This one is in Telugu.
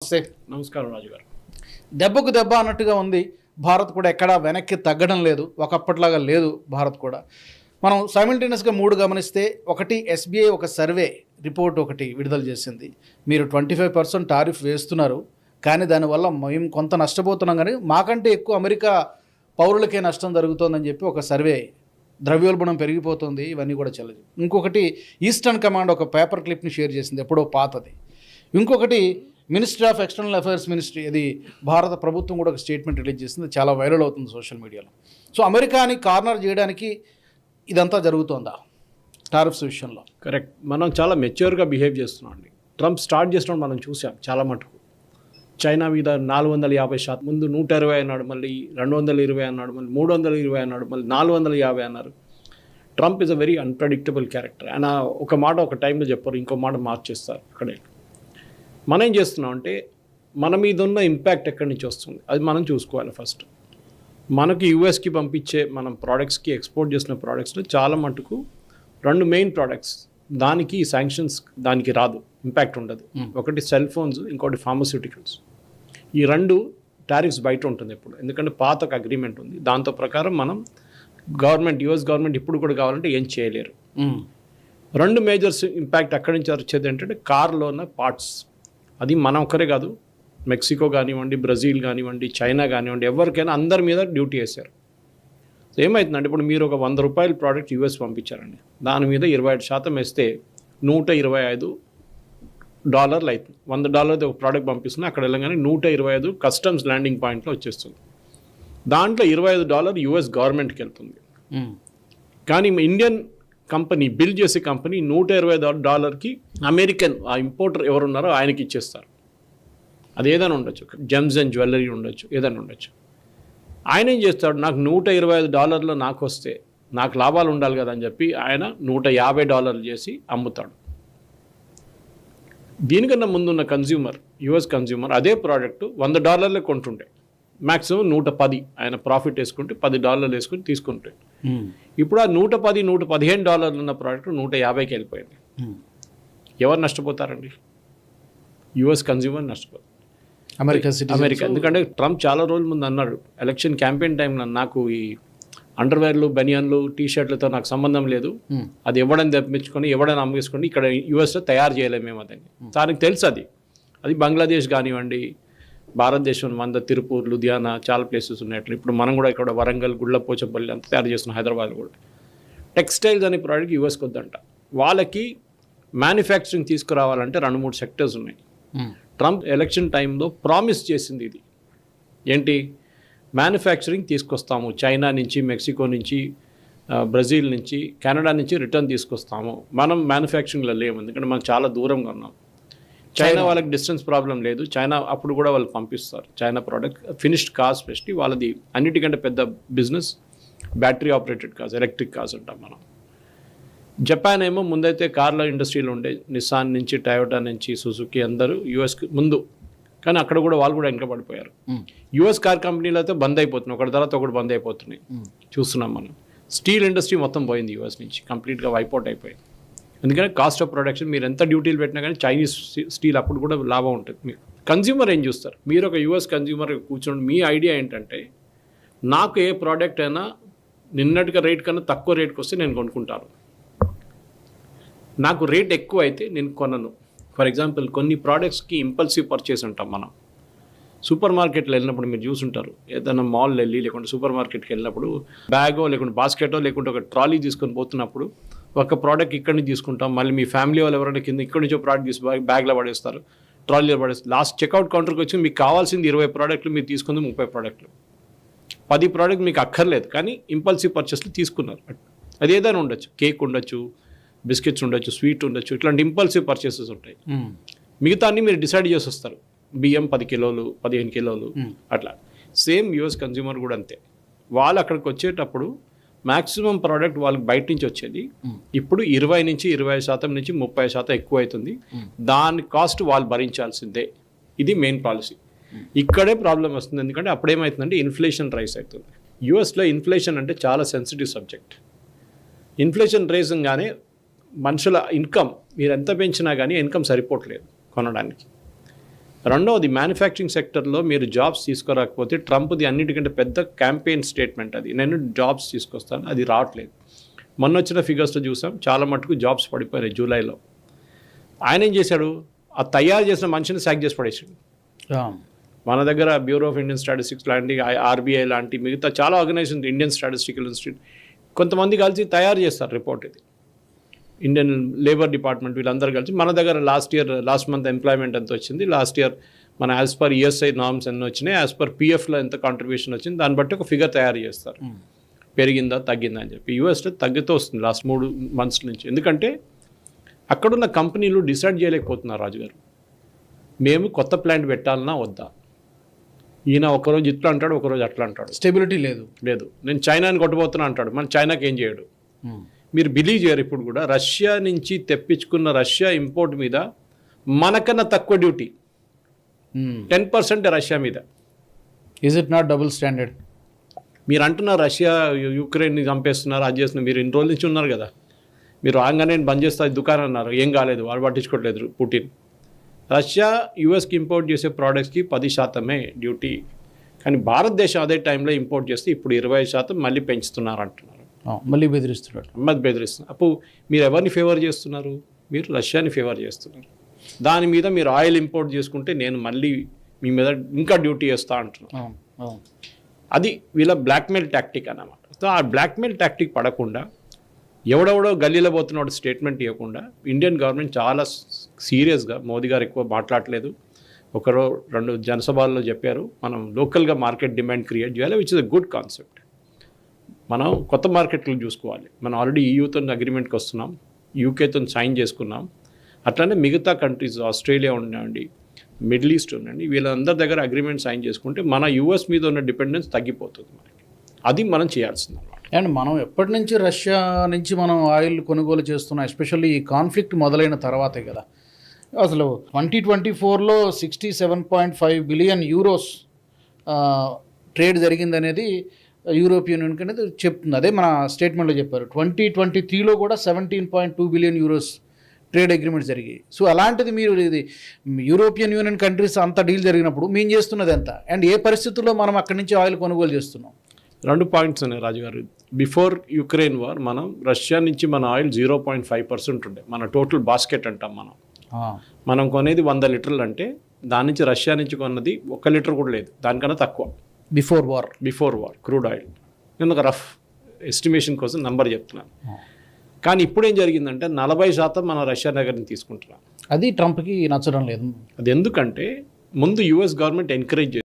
నమస్తే. నమస్కారం రాజు గారు. దెబ్బకు దెబ్బ అన్నట్టుగా ఉంది. భారత్ కూడా ఎక్కడా వెనక్కి తగ్గడం లేదు, ఒకప్పటిలాగా లేదు భారత్ కూడా. మనం సైమల్టేనియస్గా 3 గమనిస్తే, ఒకటి ఎస్బీఐ ఒక సర్వే రిపోర్ట్ ఒకటి విడుదల చేసింది. మీరు 25% టారిఫ్ వేస్తున్నారు, కానీ దానివల్ల మేము కొంత నష్టపోతున్నాం, కానీ మాకంటే ఎక్కువ అమెరికా పౌరులకే నష్టం జరుగుతోందని చెప్పి ఒక సర్వే. ద్రవ్యోల్బణం పెరిగిపోతుంది, ఇవన్నీ కూడా చెల్లదు. ఇంకొకటి ఈస్టర్న్ కమాండ్ ఒక పేపర్ క్లిప్ని షేర్ చేసింది, ఎప్పుడో పాతది. ఇంకొకటి ministry of external affairs ministry, ఇది భారత ప్రభుత్వం కూడా ఒక స్టేట్మెంట్ రిలీజ్ చేసింది, చాలా వైరల్ అవుతుంది సోషల్ మీడియాలో. సో అమెరికాని కార్నర్ చేయడానికి ఇదంతా జరుగుతోందా టారిఫ్స్ విషయంలో? కరెక్ట్. మనం చాలా మెచ్యూర్గా బిహేవ్ చేస్తున్నాం అండి. ట్రంప్ స్టార్ట్ చేసినప్పుడు మనం చూసాం చాలా మటుకు. చైనా మీద 450%, ముందు 120 అన్నాడు, మళ్ళీ 220 అన్నాడు, మళ్ళీ 320 అన్నాడు, మళ్ళీ 450 అన్నారు. Trump is a very unpredictable character. ఆయన ఒక మాట ఒక టైంలో చెప్పారు, ఇంకో మాట మార్చేస్తారు అక్కడే. మనం ఏం చేస్తున్నాం అంటే, మన మీద ఉన్న ఇంపాక్ట్ ఎక్కడి నుంచి వస్తుంది అది మనం చూసుకోవాలి ఫస్ట్. మనకి యూఎస్కి పంపించే మనం ప్రోడక్ట్స్కి, ఎక్స్పోర్ట్ చేసిన ప్రోడక్ట్స్లో చాలా మటుకు 2 మెయిన్ ప్రోడక్ట్స్, దానికి శాంక్షన్స్ దానికి రాదు, ఇంపాక్ట్ ఉండదు. ఒకటి సెల్ ఫోన్స్, ఇంకోటి ఫార్మస్యూటికల్స్. ఈ 2 టారిఫ్స్ బయట ఉంటుంది ఎప్పుడు, ఎందుకంటే పాత ఒక అగ్రిమెంట్ ఉంది, దాంతో ప్రకారం మనం గవర్నమెంట్, యూఎస్ గవర్నమెంట్ ఇప్పుడు కూడా కావాలంటే ఏం చేయలేరు. 2 మేజర్స్ ఇంపాక్ట్ అక్కడి నుంచి వచ్చేది ఏంటంటే కార్లో ఉన్న పార్ట్స్. అది మనం ఒక్కరే కాదు, మెక్సికో కానివ్వండి, బ్రెజిల్ కానివ్వండి, చైనా కానివ్వండి, ఎవరికైనా అందరి మీద డ్యూటీ వేశారు. సో ఏమవుతుందంటే, ఇప్పుడు మీరు ఒక $100 ప్రోడక్ట్ యూఎస్ పంపించారండి, దాని మీద 27% వేస్తే $125 అవుతుంది. $100 ఒక ప్రోడక్ట్ పంపిస్తున్నా, అక్కడ వెళ్ళగానే 125 కస్టమ్స్ ల్యాండింగ్ పాయింట్లో వచ్చేస్తుంది. దాంట్లో $25 యూఎస్ గవర్నమెంట్కి వెళ్తుంది. కానీ ఇండియన్ కంపెనీ, బిల్ చేసే కంపెనీ $120కి అమెరికన్ ఆ ఇంపోర్టర్ ఎవరున్నారో ఆయనకి ఇచ్చేస్తారు. అది ఏదైనా ఉండొచ్చు, జెమ్స్ అండ్ జ్యువెలరీ ఉండొచ్చు, ఏదైనా ఉండొచ్చు. ఆయన ఏం చేస్తాడు, నాకు $125 నాకు వస్తే నాకు లాభాలు ఉండాలి కదా అని చెప్పి ఆయన $150 చేసి అమ్ముతాడు. దీనికన్నా ముందున్న కన్జ్యూమర్, యూఎస్ కన్జ్యూమర్ అదే ప్రోడక్ట్ $100 కొంటుండే, మ్యాక్సిమం 110 ఆయన ప్రాఫిట్ వేసుకుంటే $10 వేసుకుని తీసుకుంటే. ఇప్పుడు ఆ $115 ఉన్న ప్రోడక్ట్ $150కి వెళ్ళిపోయింది. ఎవరు నష్టపోతారండి? యూఎస్ కన్జ్యూమర్ నష్టపోతారు, అమెరికా. ఎందుకంటే ట్రంప్ చాలా రోజుల ముందు అన్నాడు, ఎలక్షన్ క్యాంపెయిన్ టైంలో, నాకు ఈ అండర్వేర్లు, బనియన్లు, టీషర్ట్లతో నాకు సంబంధం లేదు, అది ఎవడని తెప్పించుకొని ఎవడని అమ్మేసుకొని ఇక్కడ యూఎస్లో తయారు చేయలేము మేము అదని. దానికి తెలుసు అది బంగ్లాదేశ్ కానివ్వండి, భారతదేశం వంద, తిరుపూర్, లుధియానా, చాలా ప్లేసెస్ ఉన్నట్లు. ఇప్పుడు మనం కూడా ఇక్కడ వరంగల్, గుళ్ళపోచపల్లి అంతా తయారు చేస్తున్నాం, హైదరాబాద్ కూడా. టెక్స్టైల్స్ అనే ప్రోడక్ట్ యూఎస్కి వద్దంట. వాళ్ళకి మ్యానుఫ్యాక్చరింగ్ తీసుకురావాలంటే 2-3 సెక్టర్స్ ఉన్నాయి. ట్రంప్ ఎలక్షన్ టైంలో ప్రామిస్ చేసింది ఇది ఏంటి, మ్యానుఫ్యాక్చరింగ్ తీసుకొస్తాము, చైనా నుంచి, మెక్సికో నుంచి, బ్రెజిల్ నుంచి, కెనడా నుంచి రిటర్న్ తీసుకొస్తాము. మనం మ్యానుఫ్యాక్చరింగ్లో లేము, ఎందుకంటే మనం చాలా దూరంగా ఉన్నాం. చైనా వాళ్ళకి డిస్టెన్స్ ప్రాబ్లం లేదు, చైనా అప్పుడు కూడా వాళ్ళు పంపిస్తారు. చైనా ప్రోడక్ట్ ఫినిష్డ్ కార్స్ పెట్టి వాళ్ళది అన్నిటికంటే పెద్ద business battery operated cars, electric cars అంటాం మనం. జపాన్ ఏమో ముందైతే కార్ల ఇండస్ట్రీలో ఉండే, నిసాన్ నుంచి, టయోటా నుంచి, సుజుకి అందరూ యూఎస్కి ముందు, కానీ అక్కడ కూడా వాళ్ళు కూడా వెనకబడిపోయారు. యూఎస్ కార్ కంపెనీలు అయితే బంద్ అయిపోతున్నాయి, ఒకటి తర్వాత ఒకటి బంద్ అయిపోతున్నాయి, చూస్తున్నాం మనం. స్టీల్ ఇండస్ట్రీ మొత్తం పోయింది యూఎస్ నుంచి, కంప్లీట్గా వైపౌట్ అయిపోయింది. ఎందుకంటే కాస్ట్ ఆఫ్ ప్రొడక్షన్, మీరు ఎంత డ్యూటీలు పెట్టినా కానీ చైనీస్ స్టీల్ అప్పుడు కూడా లాభం ఉంటుంది. మీరు కన్జ్యూమర్ ఏం చూస్తారు, మీరు ఒక యూఎస్ కన్జ్యూమర్ కూర్చోండి, మీ ఐడియా ఏంటంటే, నాకు ఏ ప్రోడక్ట్ అయినా నిన్నటిగా రేట్ కన్నా తక్కువ రేట్కి వస్తే నేను కొనుక్కుంటాను, నాకు రేట్ ఎక్కువ అయితే నేను కొనను. ఫర్ ఎగ్జాంపుల్, కొన్ని ప్రోడక్ట్స్కి ఇంపల్సివ్ పర్చేస్ ఉంటాం మనం. సూపర్ మార్కెట్లో వెళ్ళినప్పుడు మీరు చూసుంటారు, ఏదైనా మాల్ వెళ్ళి లేకుంటే సూపర్ మార్కెట్కి వెళ్ళినప్పుడు బ్యాగో లేకుంటే బాస్కెటో లేకుంటే ఒక ట్రాలీ తీసుకొని పోతున్నప్పుడు ఒక ప్రోడక్ట్ ఇక్కడి నుంచి తీసుకుంటాం, మళ్ళీ మీ ఫ్యామిలీ వాళ్ళు ఎవరైనా కింద ఇక్కడి నుంచో ప్రోడక్ట్ తీసి బ్యాగ్లో పడేస్తారు, ట్రాలీలో పడేస్తారు. లాస్ట్ చెక్అవుట్ కౌంటర్కి వచ్చి మీకు కావాల్సింది 20 ప్రోడక్ట్లు, మీరు తీసుకుంది 30 ప్రోడక్ట్లు, 10 ప్రోడక్ట్ మీకు అక్కర్లేదు, కానీ ఇంపల్సివ్ పర్చేస్లు తీసుకున్నారు. అది ఏదైనా ఉండొచ్చు, కేక్ ఉండొచ్చు, బిస్కెట్స్ ఉండొచ్చు, స్వీట్ ఉండొచ్చు, ఇట్లాంటి ఇంపల్సివ్ పర్చేసెస్ ఉంటాయి. మిగతా అన్ని మీరు డిసైడ్ చేసి వస్తారు, బియ్యం 10 కిలోలు, 15 కిలోలు అట్లా. సేమ్ యూఎస్ కన్జ్యూమర్ కూడా అంతే. వాళ్ళు అక్కడికి వచ్చేటప్పుడు మ్యాక్సిమం ప్రోడక్ట్ వాళ్ళకి బయట నుంచి వచ్చేది ఇప్పుడు 20 నుంచి 25% నుంచి 30% ఎక్కువ అవుతుంది. దాని కాస్ట్ వాళ్ళు భరించాల్సిందే. ఇది మెయిన్ పాలసీ. ఇక్కడే ప్రాబ్లం వస్తుంది, ఎందుకంటే అప్పుడేమవుతుందంటే ఇన్ఫ్లేషన్ రైస్ అవుతుంది. యూఎస్లో ఇన్ఫ్లేషన్ అంటే చాలా సెన్సిటివ్ సబ్జెక్ట్. ఇన్ఫ్లేషన్ రైజ్గానే మనుషుల ఇన్కమ్ మీరు ఎంత పెంచినా కానీ ఇన్కమ్ సరిపోవట్లేదు కొనడానికి. రెండవది మ్యానుఫ్యాక్చరింగ్ సెక్టర్లో మీరు జాబ్స్ తీసుకురాకపోతే ట్రంప్ది అన్నిటికంటే పెద్ద క్యాంపెయిన్ స్టేట్మెంట్ అది, నేను జాబ్స్ తీసుకొస్తాను, అది రావట్లేదు. మొన్న వచ్చిన ఫిగర్స్లో చూసాం చాలా మటుకు జాబ్స్ పడిపోయినాయి జూలైలో. ఆయన ఏం చేశాడు, ఆ తయారు చేసిన మనిషిని సాక్ చేసి పడేసాడు. మన దగ్గర బ్యూరో ఆఫ్ ఇండియన్ స్టాటిస్టిక్స్ లాంటి, ఆర్బీఐ లాంటి మిగతా చాలా ఆర్గనైజేషన్, ఇండియన్ స్టాటిస్టికల్ ఇన్స్టిట్యూట్ కొంతమంది కలిసి తయారు చేస్తారు రిపోర్ట్. ఇది ఇండియన్ లేబర్ డిపార్ట్మెంట్ వీళ్ళందరూ కలిసి మన దగ్గర లాస్ట్ మంత్ ఎంప్లాయ్మెంట్ ఎంత వచ్చింది, లాస్ట్ ఇయర్ మన యాజ్ పర్ ఈఎస్ఐ నార్మ్స్ ఎన్ని వచ్చినాయి, యాజ్ పర్ పిఎఫ్లో ఎంత కాంట్రిబ్యూషన్ వచ్చింది, దాన్ని బట్టి ఒక ఫిగర్ తయారు చేస్తారు, పెరిగిందా తగ్గిందా అని చెప్పి. యూఎస్లో తగ్గుతూ వస్తుంది లాస్ట్ 3 months నుంచి. ఎందుకంటే అక్కడున్న కంపెనీలు డిసైడ్ చేయలేకపోతున్నారు రాజుగారు, మేము కొత్త ప్లాంట్ పెట్టాలన్నా వద్దా. ఈయన ఒకరోజు ఇట్లా అంటాడు, ఒకరోజు అట్లా అంటాడు, స్టెబిలిటీ లేదు. నేను చైనాని కొట్టబోతున్నా అంటాడు, మన చైనాకి ఏం చేయడు. మీరు బిలీవ్ చేయరు, ఇప్పుడు కూడా రష్యా నుంచి తెప్పించుకున్న రష్యా ఇంపోర్ట్ మీద మనకన్నా తక్కువ డ్యూటీ 10% రష్యా మీద. Is it not double standard? మీరు అంటున్నారు రష్యా యుక్రెయిన్ని చంపేస్తున్నారు, అది చేస్తున్నారు. మీరు ఇన్ని రోజుల నుంచి ఉన్నారు కదా, మీరు రాగానే బంద్ చేస్తా దుకాణం అన్నారు, ఏం కాలేదు, వాళ్ళు పట్టించుకోవట్లేదు పుటిన్. రష్యా యుఎస్కి ఇంపోర్ట్ చేసే ప్రోడక్ట్స్కి 10% డ్యూటీ, కానీ భారతదేశం అదే టైంలో ఇంపోర్ట్ చేస్తే ఇప్పుడు 20% మళ్ళీ పెంచుతున్నారు అంటున్నారు. మళ్ళీ బెదిరిస్తున్నాడు. అప్పుడు మీరు ఎవరిని ఫేవర్ చేస్తున్నారు? మీరు రష్యాని ఫేవర్ చేస్తున్నారు. దాని మీద మీరు ఆయిల్ ఇంపోర్ట్ చేసుకుంటే నేను మళ్ళీ మీ మీద ఇంకా డ్యూటీ వేస్తా అంటున్నాను. అది వీళ్ళ బ్లాక్మెయిల్ టాక్టిక్ అన్నమాట. సో ఆ బ్లాక్మెయిల్ టాక్టిక్ పడకుండా ఎవడెవడో గల్లీలో పోతున్నవాడు స్టేట్మెంట్ ఇవ్వకుండా ఇండియన్ గవర్నమెంట్ చాలా సీరియస్గా, మోదీ గారు ఎక్కువ మాట్లాడలేదు, 1-2 జనసభల్లో చెప్పారు, మనం లోకల్గా మార్కెట్ డిమాండ్ క్రియేట్ చేయాలి, which is a good concept. మనం కొత్త మార్కెట్లు చూసుకోవాలి. మనం ఆల్రెడీ ఈయూతో అగ్రిమెంట్కి వస్తున్నాం, యూకేతో సైన్ చేసుకున్నాం. అట్లానే మిగతా కంట్రీస్, ఆస్ట్రేలియా ఉండండి, మిడిల్ ఈస్ట్ ఉండండి, వీళ్ళందరి దగ్గర అగ్రిమెంట్ సైన్ చేసుకుంటే మన యూఎస్ మీద ఉన్న డిపెండెన్స్ తగ్గిపోతుంది మనకి. అది మనం చేయాల్సింది అన్నమాట. అండ్ మనం ఎప్పటి నుంచి రష్యా నుంచి మనం ఆయిల్ కొనుగోలు చేస్తున్నాం, ఎస్పెషల్లీ ఈ కాన్ఫ్లిక్ట్ మొదలైన తర్వాతే కదా. అసలు 2024లో 67.5 బిలియన్ యూరోస్ ట్రేడ్ జరిగిందనేది యూరోపియన్ యూనియన్ అనేది చెప్తుంది. అదే మన స్టేట్మెంట్లో చెప్పారు. 2023లో కూడా 17.2 బిలియన్ యూరోస్ ట్రేడ్ అగ్రిమెంట్స్ జరిగాయి. సో అలాంటిది మీరు ఇది యూరోపియన్ యూనియన్ కంట్రీస్ అంత డీల్ జరిగినప్పుడు మేము చేస్తున్నది ఎంత, అండ్ ఏ పరిస్థితుల్లో మనం అక్కడి నుంచి ఆయిల్ కొనుగోలు చేస్తున్నాం? 2 పాయింట్స్ ఉన్నాయి రాజుగారు. బిఫోర్ యుక్రెయిన్ వార్ మనం రష్యా నుంచి మన ఆయిల్ 0.5% ఉండే, మన టోటల్ బాస్కెట్ అంటాం. మనం కొనేది 100 లీటర్లు అంటే దాని నుంచి రష్యా నుంచి కొన్నది 1 లీటర్ కూడా లేదు, దానికన్నా తక్కువ. Before war crude oil. నేను ఒక రఫ్ ఎస్టిమేషన్ కోసం నంబర్ చెప్తున్నాను. కానీ ఇప్పుడు ఏం జరిగిందంటే 40% మన రష్యా దగ్గర నుంచి తీసుకుంటున్నాం. అది ట్రంప్కి నచ్చడం లేదు. అది ఎందుకంటే ముందు యుఎస్ గవర్నమెంట్ ఎంకరేజ్